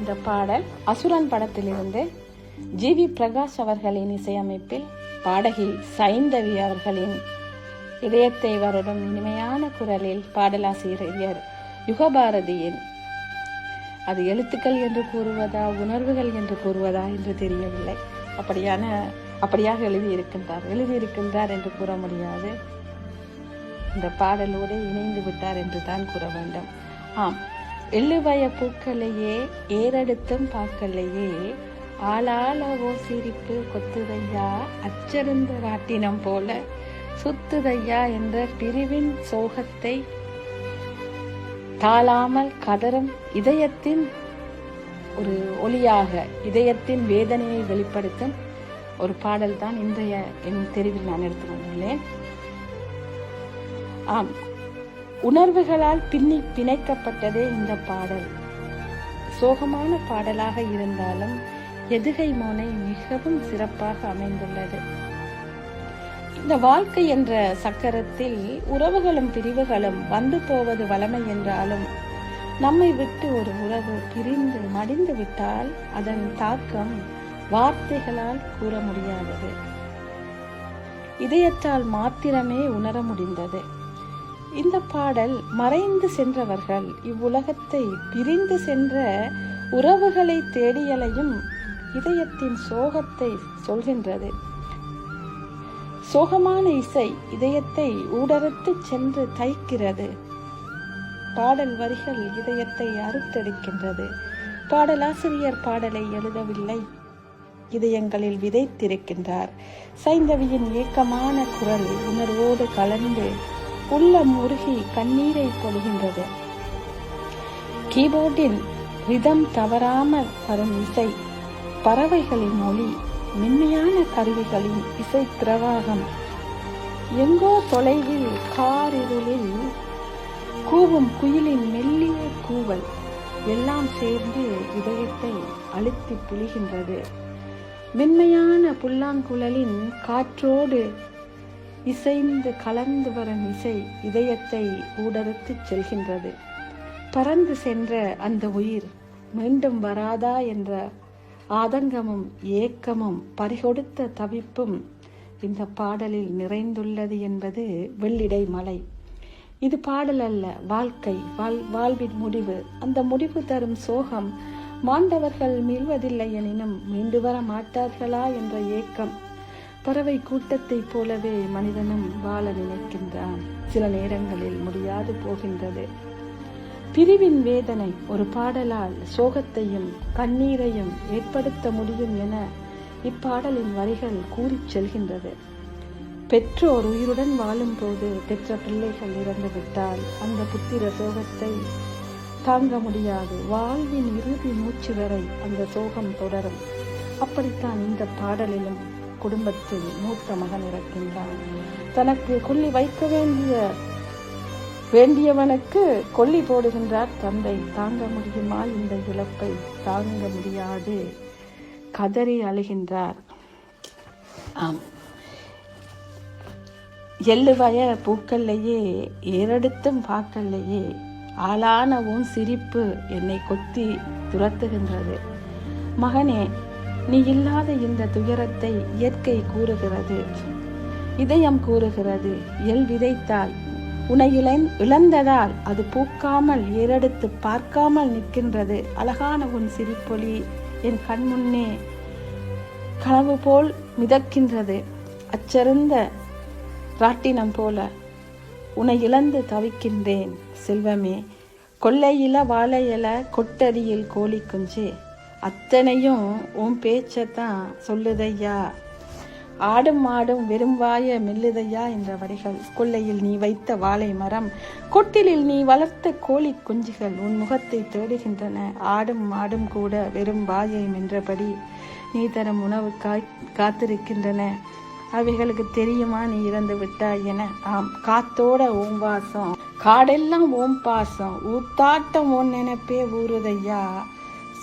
இந்த பாடல் அசுரன் படத்திலிருந்து ஜி.வி. பிரகாஷ் அவர்களின் இசையமைப்பில் பாடகி சைந்தவி அவர்களின் இதயத்தை வருடும் இனிமையான குரலில் பாடலாசிரியர் யுகபாரதியின் அது எழுத்துக்கள் என்று கூறுவதா உணர்வுகள் என்று கூறுவதா என்று தெரியவில்லை. அப்படியாக எழுதியிருக்கின்றார் என்று கூற முடியாது. இந்த பாடலோடு இணைந்து விட்டார் என்று தான் கூற வேண்டும். ஆம், எள்ளுவய பூக்களையே ஏறெடுத்தும் பார்க்கலையே, ஆளாளவோ சிரிப்பு கொத்துதையா, அச்சருந்த ராட்டினம் போல சுத்துதையா என்ற பிரிவின் சோகத்தை தாளாமல் கதறும் இதயத்தின் ஒரு ஒளியாக, இதயத்தின் வேதனையை வெளிப்படுத்தும் ஒரு பாடல் தான் இன்றைய என் தெரிவில் நான் எடுத்து வந்துள்ளேன். ஆம், உணர்வுகளால் பிணைக்கப்பட்டதே இந்த பாடல். சோகமான பாடலாக இருந்தாலும் எதுகை மோனை மிகவும் சிறப்பாக அமைந்துள்ளது. இந்த வாழ்க்கை என்ற சக்கரத்தில் உறவுகளும் பிரிவுகளும் வந்து போவது வளமை என்றாலும் நம்மை விட்டு ஒரு உறவு பிரிந்து மடிந்து விட்டால் அதன் தாக்கம் வார்த்தைகளால் கூற முடியாதது, இதயத்தால் மாத்திரமே உணர முடிந்தது. இந்த பாடல் மறைந்து சென்றவர்கள் இவ்வுலகத்தை பிரிந்து சென்ற உறவுகளை தேடியலையும் இதயத்தின் சோகத்தை சொல்கின்றது. சோகமான இசை இதயத்தை ஊடறுத்து சென்று தைக்கிறது. பாடல் வரிகள் இதயத்தை அறுத்தெடுக்கின்றது. பாடலாசிரியர் பாடலை எழுதவில்லை, இதயங்களில் விதைத்திருக்கின்றார். சைந்தவியின் ஏக்கமான குரல் உணர்வோடு கலந்து உள்ளம் உருகி கண்ணீரை பொழிகின்றது. கீபோர்டின் ரிதம் தவறாமல் வரும் இசை, பறவைகளின் ஒளி, மென்மையான கருவிகளின் இசை பிரவாகம், எங்கோ தொலைவில் காரிருளில் கூவும் குயிலின் மெல்லிய கூவல் எல்லாம் சேர்ந்து இதயத்தை அழுத்தி புழிகின்றது. மென்மையான புல்லாங்குழலின் காற்றோடு இசைந்து கலந்து வரும் இசை இதயத்தை ஊடறுத்து செல்கின்றது. பறந்து சென்ற அந்த உயிர் மீண்டும் வராதா என்ற ஆதங்கமும் ஏக்கமும் பறிகொடுத்த தவிப்பும் இந்த பாடலில் நிறைந்துள்ளது என்பது வெள்ளிடை மலை. இது பாடல் அல்ல, வாழ்க்கை, வாழ்வின் முடிவு. அந்த முடிவு தரும் சோகம், மாண்டவர்கள் மீள்வதில்லை எனினும் மீண்டு வர மாட்டார்களா என்ற ஏக்கம். பறவை கூட்டத்தை போலவே மனிதனும் வாழ நினைக்கின்றான், சில நேரங்களில் முடியாது போகின்றது. பிரிவின் வேதனை ஒரு பாடலால் சோகத்தையும் கண்ணீரையும் ஏற்படுத்த முடியும் என இப்பாடலின் வரிகள் கூறிச் செல்கின்றது. பெற்றோர் உயிருடன் வாழும் போது பெற்ற பிள்ளைகள் இறந்துவிட்டால் அந்த புத்திர சோகத்தை தாங்க முடியாது. வாழ்வின் இறுதி மூச்சு வரை அந்த சோகம் தொடரும். அப்படித்தான் இந்த பாடலிலும் குடும்பத்தில் மூத்த மகன் இறக்கின்றான். தனக்கு கொல்லி வைக்க வேண்டியவனுக்கு கொல்லி போடுகின்றார் தந்தை. தாங்க முடியுமா இந்த இழப்பை? தாங்க முடியாது, கதறி அழுகின்றார். ஆம், எள்ளுவய பூக்கள்லையே ஏறெடுத்தும் பார்க்கலையே, ஆளான உன் சிரிப்பு என்னை கொத்தி துரத்துகின்றது. மகனே, நீ இல்லாத இந்த துயரத்தை இயற்கை கூறுகிறது, இதயம் கூறுகிறது. எள் விதைத்தாய், உன்னை இழந்ததால் அது பூக்காமல் ஏறெடுத்து பார்க்காமல் நிற்கின்றது. அழகான உன் சிரிப்பொலி என் கண்முன்னே கனவு போல் மிதக்கின்றது. அச்சருந்த ராட்டினம் போல உன்னை இழந்து தவிக்கின்றேன் செல்வமே. கொள்ளையில வாழையில கொட்டடியில் கோழி குஞ்சு, அத்தனையும் உன் பேச்சத்தான் சொல்லுதையா. ஆடும் மாடும் வெறும் வாய மெல்லுதையா என்ற வரிகள். கொள்ளையில் நீ வைத்த வாழை மரம், கொட்டிலில் நீ வளர்த்த கோழி குஞ்சுகள் உன் முகத்தை தேடுகின்றன. ஆடும் மாடும் கூட வெறும் வாயை மென்றபடி நீ தரும் உணவு காத்திருக்கின்றன. அவைகளுக்கு தெரியுமா நீ இறந்து விட்டாய் என? ஆம், காத்தோட ஓம் வாசம், காடெல்லாம் ஓம் பாசம், ஊத்தாட்டம் ஓன் நினைப்பே ஊறுதையா.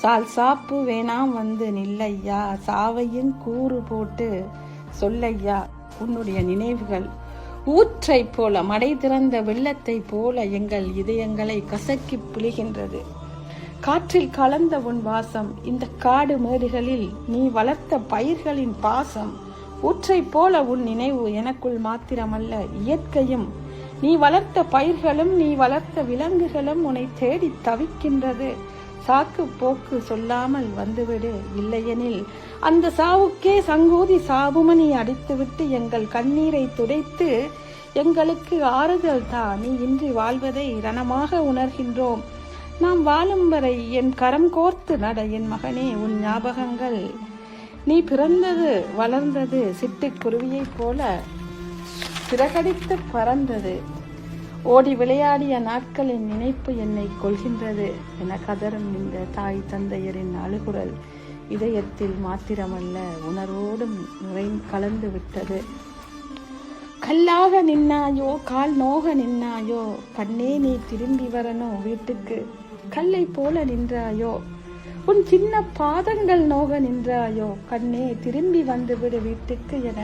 சால் சாப்பு வேணாம் வந்து நில்லையா, சாவையும் கூறு போட்டு சொல்லையா. உன்னுடைய நினைவுகள் ஊற்றை போல, மடை திறந்த வெள்ளத்தை போல எங்கள் இதயங்களை கசக்கி புளிகின்றது. காற்றில் கலந்த உன் வாசம், இந்த காடு மேடுகளில் நீ வளர்த்த பயிர்களின் பாசம், ஊற்றை போல உன் நினைவு எனக்குள் மாத்திரமல்ல இயற்கையும், நீ வளர்த்த பயிர்களும் நீ வளர்த்த விலங்குகளும் உன்னை தேடி தவிக்கின்றது. சாக்கு போக்கு சொல்லாமல் வந்துவிடு, இல்லையெனில் அந்த சாவுக்கே சங்கூதி சாபுமணி அடித்துவிட்டு எங்கள் கண்ணீரை துடைத்து எங்களுக்கு ஆறுதல் தா. நீ இன்றி வாழ்வதை ரணமாக உணர்கின்றோம். நாம் வாழும் வரை என் கரம் கோர்த்து நட என் மகனே உன் ஞாபகங்கள். நீ பிறந்தது வளர்ந்தது சிட்டுக்குருவியைப் போல சிறகடித்து பறந்தது. ஓடி விளையாடிய நாட்களின் நினைப்பு என்னை கொள்கின்றது என கதறும் இந்த தாய் தந்தையரின் அழுகுரல் இதயத்தில் மாத்திரமல்ல உணர்வோடும் கலந்து விட்டது. கல்லாக நின்னாயோ, கால் நோக நின்னாயோ, கண்ணே நீ திரும்பி வரணும் வீட்டுக்கு. கல்லை போல நின்றாயோ, உன் சின்ன பாதங்கள் நோக நின்றாயோ, கண்ணே திரும்பி வந்துவிடு வீட்டுக்கு என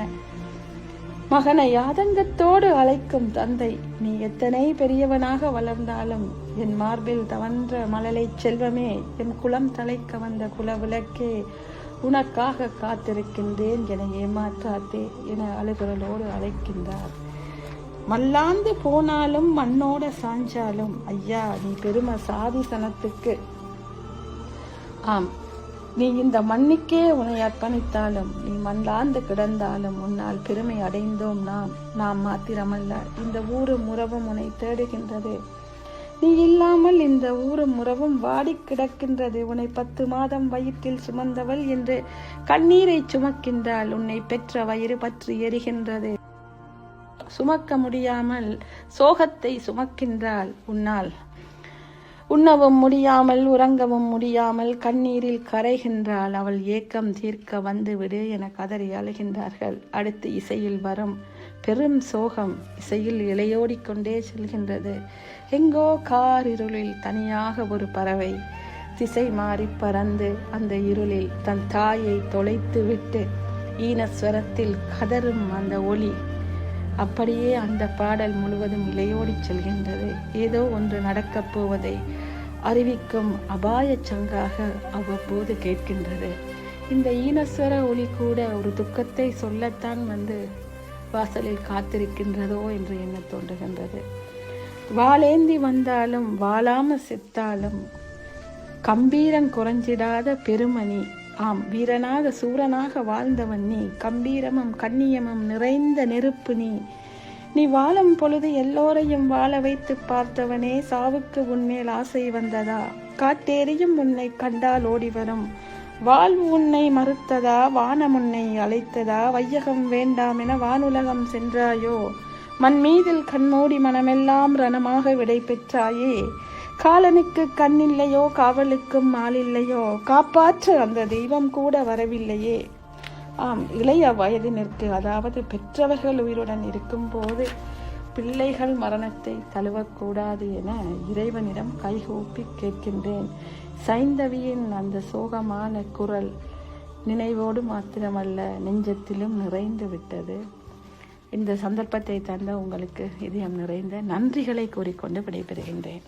மகனை ஆதங்கத்தோடு அழைக்கும் தந்தை. நீ எத்தனை பெரியவனாக வளர்ந்தாலும் என் மார்பில் தவன்ற மழலை செல்வமே, என் குலம் தலைக்க வந்த குல விளக்கே, உனக்காக காத்திருக்கின்றேன் என ஏமாற்றாதே என அழுகுரலோடு அழைக்கின்றார். மல்லாந்து போனாலும் மண்ணோட சாஞ்சாலும் ஐயா நீ பெருமை சாதிசனத்துக்கு. ஆம், நீ இந்த மண்ணுக்கே உன்னை அர்ப்பணித்தாலும், நீ மண்ணாந்து கிடந்தாலும் உன்னால் பெருமை அடைந்தோம் நாம் மாத்திரமல்ல இந்த ஊரும் உறவும் உன்னை தேடுகின்றது. நீ இல்லாமல் இந்த ஊரும் உறவும் வாடி கிடக்கின்றது. உன்னை 10 மாதம் வயிற்றில் சுமந்தவள் என்று கண்ணீரை சுமக்கின்றாள். உன்னை பெற்ற வயிறு பற்றி எரிகின்றது. சுமக்க முடியாமல் சோகத்தை சுமக்கின்றாள். உன்னால் உண்ணவும் முடியாமல் உறங்கவும் முடியாமல் கண்ணீரில் கரைகின்றாள். அவள் ஏக்கம் தீர்க்க வந்துவிடு என கதறி அழுகின்றார்கள். அடுத்து இசையில் வரும் பெரும் சோகம் இசையில் இலையோடிக்கொண்டே செல்கின்றது. எங்கோ கார் இருளில் தனியாக ஒரு பறவை திசை மாறி பறந்து அந்த இருளில் தன் தாயை தொலைத்து விட்டு ஈனஸ்வரத்தில் கதறும் அந்த ஒளி. அப்படியே அந்த பாடல் முழுவதும் இலையோடி செல்கின்றது. ஏதோ ஒன்று நடக்கப் போவதை அறிவிக்கும் அபாய சங்காக அவ்வப்போது கேட்கின்றது. இந்த ஈனஸ்வர ஒளி கூட ஒரு துக்கத்தை சொல்லத்தான் வந்து வாசலில் காத்திருக்கின்றதோ என்று எண்ண தோன்றுகின்றது. வாளேந்தி வந்தாலும் வாழாம செத்தாலும் கம்பீரம் குறைஞ்சிடாத பெருமணி. ஆம், வீரனாக சூரனாக வாழ்ந்தவன் நீ. கம்பீரமும் கண்ணியமும் நிறைந்த நெருப்பு நீ. நீ வாழும் பொழுது எல்லோரையும் வாழ வைத்து பார்த்தவனே, சாவுக்கு உன்மேல் ஆசை வந்ததா? காட்டேறியும் உன்னை கண்டால் ஓடி வரும் வாழ்வு உன்னை மறுத்ததா? வானம் உன்னை அழைத்ததா? வையகம் வேண்டாம் என வானுலகம் சென்றாயோ? மண் மீதில் கண்மூடி மனமெல்லாம் ரணமாக விடை பெற்றாயே. காலனுக்கு கண்ணில்லையோ, காவலுக்கும் ஆளில்லையோ, காப்பாற்ற அந்த தெய்வம் கூட வரவில்லையே. ஆம், இளைய வயதினருக்கு, அதாவது பெற்றவர்கள் உயிருடன் இருக்கும் போது பிள்ளைகள் மரணத்தை தழுவக்கூடாது என இறைவனிடம் கைகூப்பி கேட்கின்றேன். சைந்தவியின் அந்த சோகமான குரல் நினைவோடு மாத்திரமல்ல நெஞ்சத்திலும் நிறைந்து விட்டது. இந்த சந்தர்ப்பத்தை தந்த உங்களுக்கு இதயம் நிறைந்த நன்றிகளை கூறிக்கொண்டு விடைபெறுகின்றேன்.